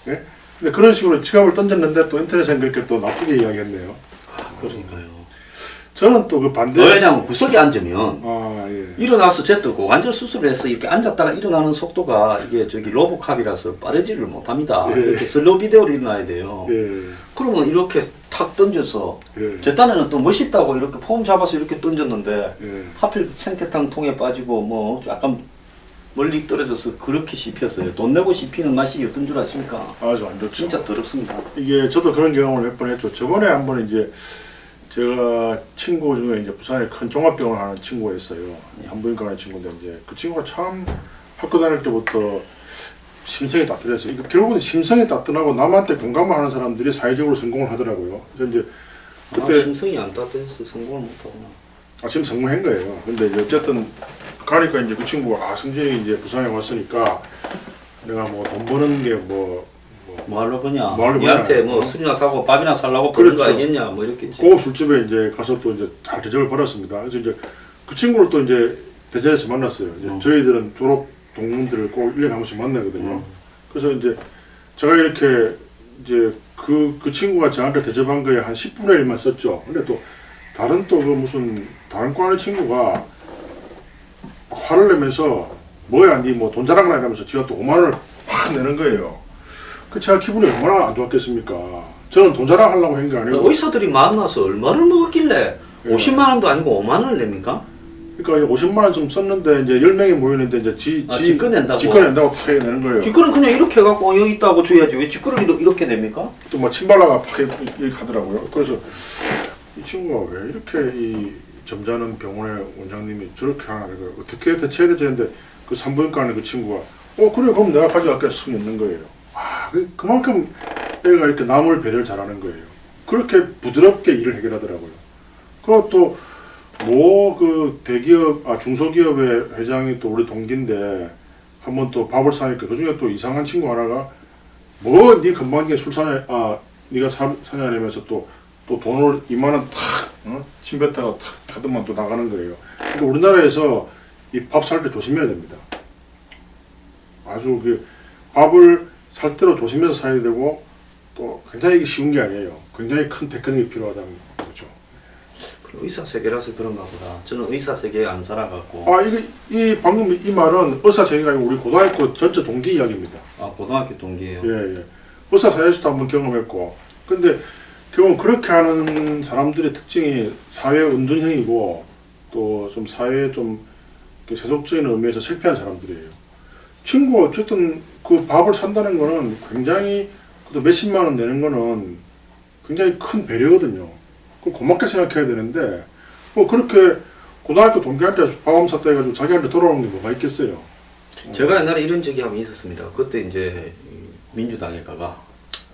예? 근데 그런 식으로 지갑을 던졌는데 또 인터넷에 그렇게 또 나쁘게 이야기했네요. 그러니까요. 저는 또 그 반대. 왜냐면 구석에 앉으면 아 예. 일어나서 제뜨고 완전 수술을 해서 이렇게 앉았다가 일어나는 속도가 이게 저기 로보캅이라서 빠르지를 못합니다. 예. 이렇게 슬로우 비디오로 일어나야 돼요. 예. 그러면 이렇게 탁 던져서 예. 제 딴에는 또 멋있다고 이렇게 폼 잡아서 이렇게 던졌는데 예. 하필 생태탕 통에 빠지고 뭐 약간 멀리 떨어져서 그렇게 씹혔어요. 돈 내고 씹히는 맛이 어떤 줄 아십니까? 아주 안 좋죠. 진짜 더럽습니다. 이게 저도 그런 경험을 몇 번 했죠. 저번에 한번 이제 제가 친구 중에 이제 부산에 큰 종합병원 하는 친구가 있어요. 한부인과 하는 친구인데 이제 그 친구가 참 학교 다닐 때부터 심성이 따뜻했어요. 이거 결국은 심성이 따뜻하고 남한테 공감을 하는 사람들이 사회적으로 성공을 하더라고요. 그래서 이제 그때 심성이 안 따뜻해서 성공을 못하구나. 지금 성공한 거예요. 근데 이제 어쨌든 가니까 이제 그 친구가 성진이 이제 부산에 왔으니까 내가 뭐 돈 버는 게 뭐하러 보냐? 뭐하러 니한테 보냐? 뭐 술이나 사고 밥이나 살라고 그런 거 그렇죠. 아니겠냐? 뭐 이렇겠지. 고급 술집에 이제 가서 또 이제 잘 대접을 받았습니다. 그래서 이제 그 친구를 또 이제 대전에서 만났어요. 이제 저희들은 졸업 동문들을 꼭 1년에 한 번씩 만나거든요. 그래서 이제 제가 이렇게 이제 그 친구가 저한테 대접한 거에 한 10분의 1만 썼죠. 근데 또 다른 또 그 무슨 다른 과 하는 친구가 화를 내면서 뭐야 니 뭐 돈 자랑나 이러면서 지가 또 5만 원을 팍 내는 거예요. 그 제가 기분이 얼마나 안 좋았겠습니까? 저는 돈 자랑하려고 한 게 아니고. 의사들이 만나서 얼마를 먹었길래 예. 50만 원도 아니고 5만 원을 냅니까? 그러니까 50만 원 좀 썼는데 이제 10명이 모이는데 이제 직권낸다고? 직권낸다고 탁 내는 거예요. 직권은 그냥 이렇게 해갖고 여기 있다고 줘야지 왜 직권을 이렇게 냅니까? 또 뭐 침발라가 팍 이렇게 하더라고요. 그래서 이 친구가 왜 이렇게 이 점잖은 병원의 원장님이 저렇게 하나 이거 어떻게 대처해야 되는데 그 산부인과 하는 그 친구가 그래 그럼 내가 가져갈게 쓱 있는 거예요. 그만큼 애가 이렇게 남을 배려를 잘하는 거예요. 그렇게 부드럽게 일을 해결하더라고요. 그리고 또뭐그 대기업, 중소기업의 회장이 또 우리 동기인데 한번 또 밥을 사니까 그 중에 또 이상한 친구 하나가 뭐 네 건방지게 술 사냐, 네가 사냐면서 또 돈을 2만 원 탁, 침 뱉다가 탁 하더만 또 나가는 거예요. 그러니까 우리나라에서 이 밥 살 때 조심해야 됩니다. 아주 그 밥을 살 때로 조심해서 사야 되고 또 굉장히 이게 쉬운 게 아니에요. 굉장히 큰 테크닉이 필요하다는 거죠. 의사 세계라서 그런가 보다. 저는 의사 세계에 안 살아갖고. 이 방금 이 말은 의사 세계가 아니고 우리 고등학교 전체 동기 이야기입니다. 고등학교 동기예요. 예. 의사 사회에서도 한번 경험했고. 근데 결국 그렇게 하는 사람들의 특징이 사회 은둔형이고 또 좀 사회에 좀 세속적인 의미에서 실패한 사람들이에요. 친구가 어쨌든 그 밥을 산다는 거는 굉장히 또 몇십만 원 내는 거는 굉장히 큰 배려거든요. 그 고맙게 생각해야 되는데 뭐 그렇게 고등학교 동기한테 밥 한번 샀다 해가지고 자기한테 돌아오는 게 뭐가 있겠어요. 제가 옛날에 이런 적이 한번 있었습니다. 그때 이제 민주당에 가가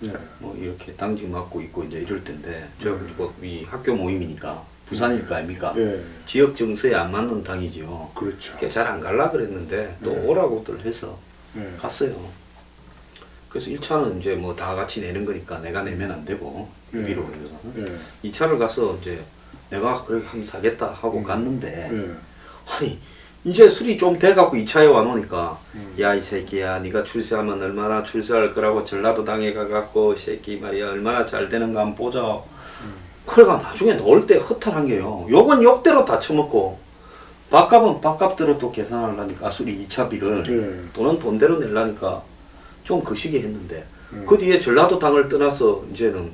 예. 뭐 이렇게 당직 맡고 있고 이제 이럴 때인데 제가 이 학교 모임이니까 부산일 거 아닙니까? 예. 지역 정서에 안 맞는 당이지요. 그렇죠. 잘 안 갈라 그랬는데 또 네. 오라고들 해서 예. 갔어요. 그래서 1차는 이제 뭐 다 같이 내는 거니까 내가 내면 안 되고 예. 위로 해서 예. 2차를 가서 이제 내가 그렇게 하면 사겠다 하고 갔는데 예. 아니 이제 술이 좀 돼갖고 2차에 와놓으니까 음. 야 이 새끼야 네가 출세하면 얼마나 출세할 거라고 전라도 당에 가갖고 새끼 말이야 얼마나 잘 되는가 한번 보자. 그래가 나중에 넣을 때 허탈한 게요. 욕은 욕대로 다 처먹고 밥값은 밥값대로 또 계산하려니까 술이 2차 비를 예. 돈은 돈대로 내려니까 좀 거시기 했는데 음. 그 뒤에 전라도 당을 떠나서 이제는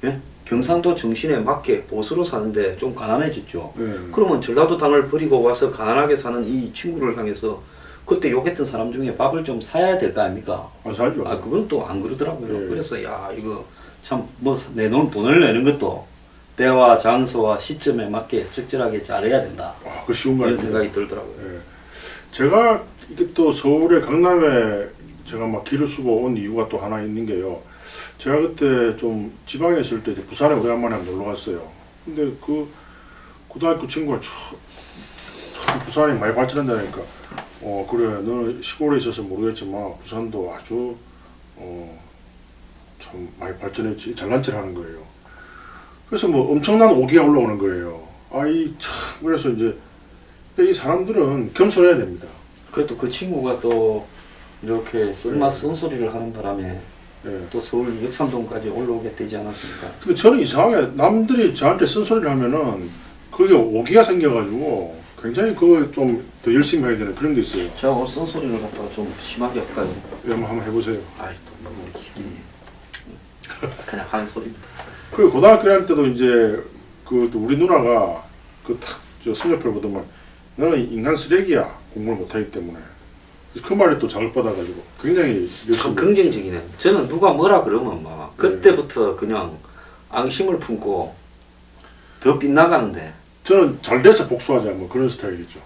예? 경상도 정신에 맞게 보수로 사는데 좀 가난해졌죠. 예. 그러면 전라도 당을 버리고 와서 가난하게 사는 이 친구를 향해서 그때 욕했던 사람 중에 밥을 좀 사야 될 거 아닙니까? 사죠. 그건 또 안 그러더라고요. 예. 그래서 야 이거 참 뭐 내놓은 돈을 내는 것도 때와 장소와 시점에 맞게 적절하게 잘해야 된다. 그 쉬운 거 이런 아니에요. 생각이 들더라고요. 예. 제가 이게 또 서울의 강남에 제가 막 길을 쓰고 온 이유가 또 하나 있는 게요. 제가 그때 좀 지방에 있을 때 이제 부산에 오랜만에 한번 놀러 갔어요. 근데 그 고등학교 친구가 참 부산이 많이 발전한다니까. 그래 너는 시골에 있어서 모르겠지만 부산도 아주 참 많이 발전했지. 잘난 척 하는 거예요. 그래서 뭐 엄청난 오기가 올라오는 거예요. 그래서 이제 이 사람들은 겸손해야 됩니다. 그래도 그 친구가 또 이렇게 쓸맛 쓴소리를 하는 바람에 예. 또 서울 역삼동까지 올라오게 되지 않았습니까? 근데 저는 이상하게 남들이 저한테 쓴소리를 하면은 그게 오기가 생겨가지고 굉장히 그거 좀 더 열심히 해야 되는 그런 게 있어요. 제가 오늘 쓴소리를 갖다가 좀 심하게 할까요? 한번 해보세요. 또 너무 기분이 그냥 하는 소리입니다. 그 고등학교 다닐 때도 이제 그 우리 누나가 저 성적표를 보더만 너는 인간 쓰레기야 공부를 못하기 때문에 그 말에 또 자극 받아가지고 굉장히 참 긍정적이네. 저는 누가 뭐라 그러면 막 그때부터 그냥 앙심을 품고 더 빗나가는데 저는 잘 돼서 복수하자 뭐 그런 스타일이죠.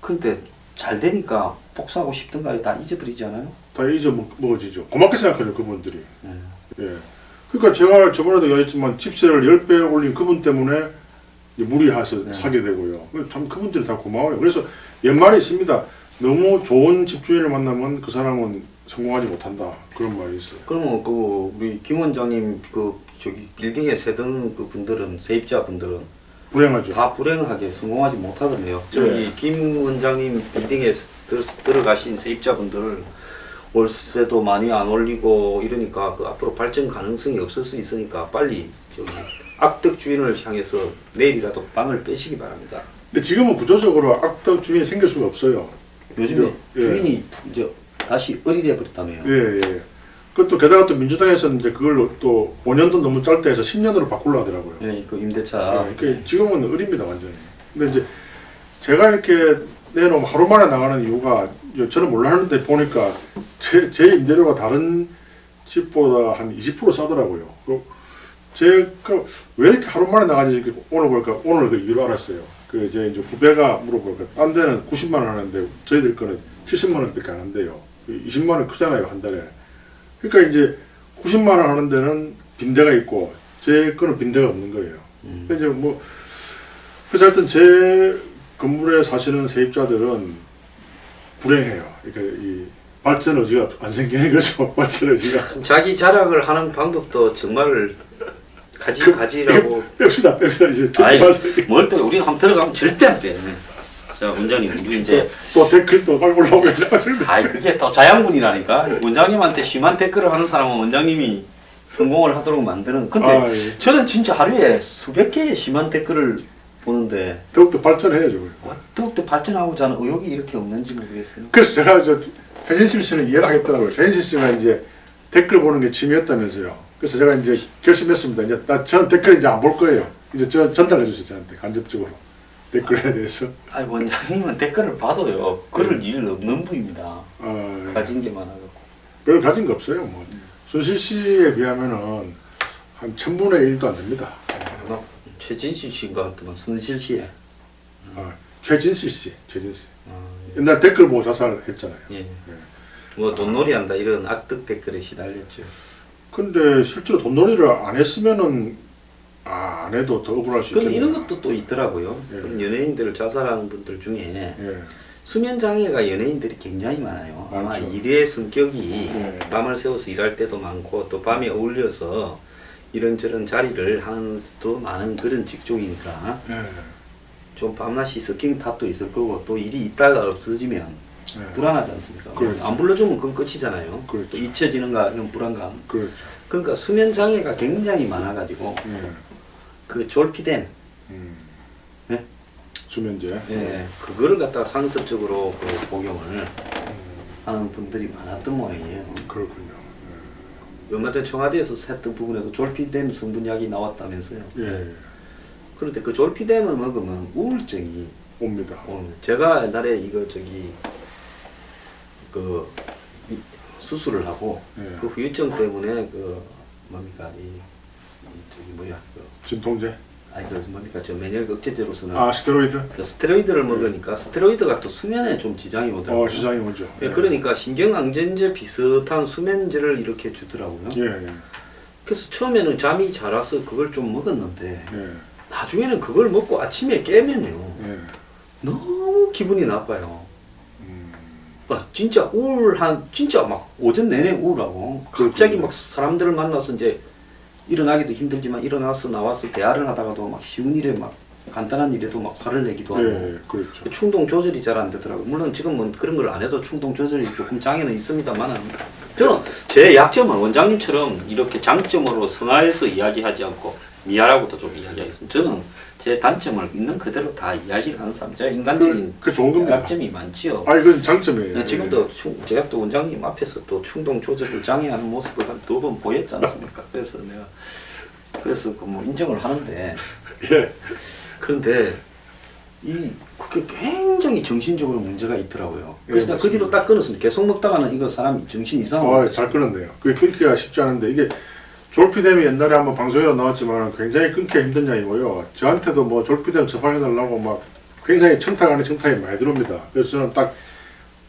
근데 잘 되니까 복수하고 싶던가요? 다 잊어버리지 않아요? 다 잊어먹어지죠. 고맙게 생각하죠 그분들이. 예. 그러니까 제가 저번에도 얘기했지만 집세를 10배 올린 그분 때문에 무리해서 사게 되고요. 참 그분들이 다 고마워요. 그래서 옛말이 있습니다. 너무 좋은 집주인을 만나면 그 사람은 성공하지 못한다. 그런 말이 있어요. 그러면 우리 김 원장님 저기 빌딩에 세던 그 분들은 세입자 분들은 불행하죠. 다 불행하게 성공하지 못하던데요. 네. 저기 김 원장님 빌딩에 들어가신 세입자분들 월세도 많이 안 올리고 이러니까 그 앞으로 발전 가능성이 없을 수 있으니까 빨리 저기 악덕 주인을 향해서 내일이라도 방을 빼시기 바랍니다. 근데 지금은 구조적으로 악덕 주인이 생길 수가 없어요. 요즘에 예. 주인이 이제 다시 어리돼 버렸다며요. 예. 그것도 게다가 또 민주당에서는 이제 그걸 또 5년도 너무 짧다 해서 10년으로 바꾸려 하더라고요. 예, 그 임대차. 그러니까 지금은 어립니다 완전히. 근데 이제 제가 이렇게 내놓으면 하루 만에 나가는 이유가 저는 몰랐는데 보니까 제 임대료가 다른 집보다 한 20% 싸더라고요. 제가 왜 이렇게 하루 만에 나가지 이렇게 오늘 보니까 오늘 그 이유를 알았어요. 제 이제 후배가 물어보니까 딴 데는 90만 원 하는데 저희들 거는 70만 원밖에 안 한대요. 20만 원 크잖아요 한 달에. 그러니까 이제 90만 원 하는 데는 빈대가 있고 제 거는 빈대가 없는 거예요. 그러니까 이제 뭐 그래서 하여튼 제 건물에 사시는 세입자들은 불행해요. 그러니까 이 발전 의지가 안 생기는 거죠. 발전 의지가. 자기 자랑을 하는 방법도 정말 가지라고. 뺍시다 이제. 아이, 뭘 또 우리가 한번 들어가면 절대 안 빼. 자, 원장님, 우리 이제 또 댓글 또 막 올라오고 있습니다. 아이 그게 더 자양분이라니까. 원장님한테 심한 댓글을 하는 사람은 원장님이 성공을 하도록 만드는. 근데 예. 저는 진짜 하루에 수백 개의 심한 댓글을 보는데 더욱더 발전해야죠. 어떻게 발전하고 저는 의욕이 이렇게 없는지 모르겠어요. 그래서 제가 최진실 씨는 이해를 하겠더라고요. 최진실 씨가 이제 댓글 보는 게 취미였다면서요. 그래서 제가 이제 결심했습니다. 이제 저는 댓글 이제 안 볼 거예요. 이제 전달해 주세요. 저한테 간접적으로 댓글에 대해서. 아니 원장님은 댓글을 봐도요. 글을 일 없는 분입니다. 가진 게 많아갖고. 별 가진 거 없어요. 뭐 순실 씨에 비하면은 한 1000분의 1도 안 됩니다. 최진실 씨인가 같더만 순실 씨에. 최진실 씨. 옛날 댓글 보고 자살했잖아요. 예. 뭐 돈놀이 한다 이런 악덕 댓글에 시달렸죠. 근데 실제로 돈놀이를 안 했으면은 안 해도 더 억울할 수 근데 있겠네요. 이런 것도 또 있더라고요. 예. 그런 연예인들 자살하는 분들 중에 예. 수면 장애가 연예인들이 굉장히 많아요. 아마 많죠. 일의 성격이 예. 밤을 새워서 일할 때도 많고 또 밤에 어울려서 이런저런 자리를 하는 수도 많은 그런 직종이니까 예. 좀 밤낮이 섞인 탑도 있을 거고 또 일이 있다가 없어지면 예. 불안하지 않습니까? 그렇죠. 안 불러주면 그건 끝이잖아요. 그렇죠. 또 잊혀지는가 이런 불안감. 그렇죠. 그러니까 수면 장애가 굉장히 많아가지고 예. 그 졸피뎀, 네? 수면제. 예, 그거를 갖다가 상습적으로 그 복용을 하는 분들이 많았던 모양이에요. 그렇군요. 얼마 전 청와대에서 했던 부분에도 졸피뎀 성분약이 나왔다면서요. 예. 그런데 그 졸피뎀을 먹으면 우울증이 옵니다. 제가 옛날에 이거 수술을 하고 예. 그 후유증 때문에 그 뭡니까 진통제. 저 면역 억제제로서는 스테로이드. 그 스테로이드를 먹으니까 스테로이드가 또 수면에 좀 지장이 오더라고요. 지장이 오죠. 예, 그러니까 신경항zen제 비슷한 수면제를 이렇게 주더라고요. 예. 그래서 처음에는 잠이 잘 와서 그걸 좀 먹었는데 예. 나중에는 그걸 먹고 아침에 깨면요 예. 너무 기분이 나빠요. 음. 진짜 진짜 막 오전 내내 우울하고 갑자기 막 사람들을 만나서 이제 일어나기도 힘들지만 일어나서 나와서 대화를 하다가도 막 쉬운 일에 막 간단한 일에도 막 화를 내기도 하고 예. 그렇죠. 충동 조절이 잘 안 되더라고요. 물론 지금은 그런 걸 안 해도 충동 조절이 조금 장애는 있습니다만 저는 제 약점은 원장님처럼 이렇게 장점으로 성화해서 이야기하지 않고 미아라고도 좀 이야기하겠습니다. 저는 제 단점을 있는 그대로 다 이야기를 하는 사람. 제가 인간적인 그 좋은 겁니다. 약점이 많지요. 이건 장점이에요. 네, 지금도 제가 또 원장님 앞에서 또 충동 조절을 장애하는 모습을 한 2번 보였지 않습니까? 그래서 내가 뭐 인정을 하는데 예. 그런데 그게 굉장히 정신적으로 문제가 있더라고요. 그래서 예, 내가 그 뒤로 딱 끊었습니다. 계속 먹다가는 이거 사람이 정신 이상하고 잘 끊었네요. 그게 끊기가 쉽지 않은데 이게 졸피뎀이 옛날에 한번 방송에도 나왔지만 굉장히 끊기가 힘든 약이고요. 저한테도 뭐 졸피뎀 처방해달라고 막 굉장히 청탁 안에 청탁이 많이 들어옵니다. 그래서 저는 딱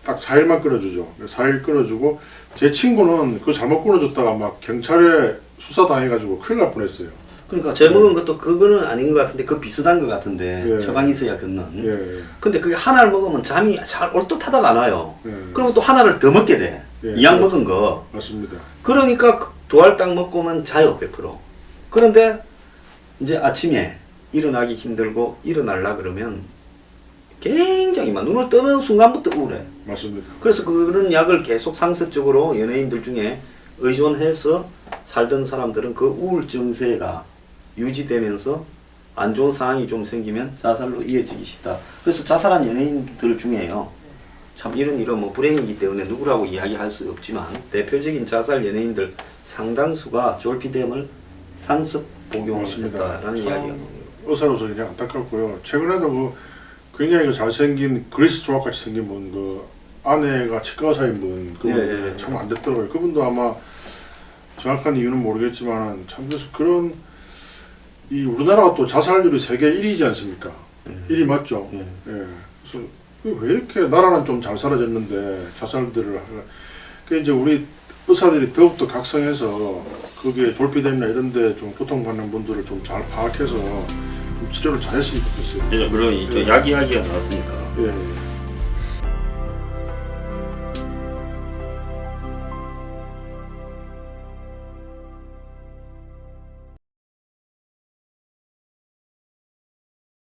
4일만 끊어주죠. 4일 끊어주고 제 친구는 그거 잘못 끊어줬다가 막 경찰에 수사당해가지고 큰일 날 뻔했어요. 그러니까 제 먹은 것도 그거는 아닌 것 같은데 그 비슷한 것 같은데 예. 처방이 있어야 걷는. 예. 근데 그게 하나를 먹으면 잠이 잘 올듯하다가 안 와요. 예. 그러면 또 하나를 더 먹게 돼. 예. 이 약 먹은 거. 맞습니다. 그러니까 2알 먹고 오면 자요 100%. 그런데 이제 아침에 일어나기 힘들고 일어나려 그러면 굉장히 막 눈을 뜨는 순간부터 우울해. 맞습니다. 그래서 그런 약을 계속 상습적으로 연예인들 중에 의존해서 살던 사람들은 그 우울 증세가 유지되면서 안 좋은 상황이 좀 생기면 자살로 이어지기 쉽다. 그래서 자살한 연예인들 중에요. 참 이런 뭐 불행이기 때문에 누구라고 이야기할 수 없지만 대표적인 자살 연예인들 상당수가 졸피뎀을 상습 복용을 했다라는 이야기가 의사로서 그냥 안타깝고요. 최근에도 그 굉장히 그 잘생긴 그리스 조각 같이 생긴 분, 그 아내가 치과 의사인 분, 그분 참 안 됐더라고요. 그분도 아마 정확한 이유는 모르겠지만 참 그래서 그런 우리나라가 또 자살률이 세계 1위지 않습니까? 1위 맞죠? 예. 그래서 왜 이렇게 나라는 좀 잘 살아졌는데 자살들을 그 이제 우리 의사들이 더욱더 각성해서 거기에 졸피뎀이나 이런데 좀 고통받는 분들을 좀 잘 파악해서 좀 치료를 잘했으면 좋겠어요. 그럼 이쪽 약 이야기가 나왔으니까 예.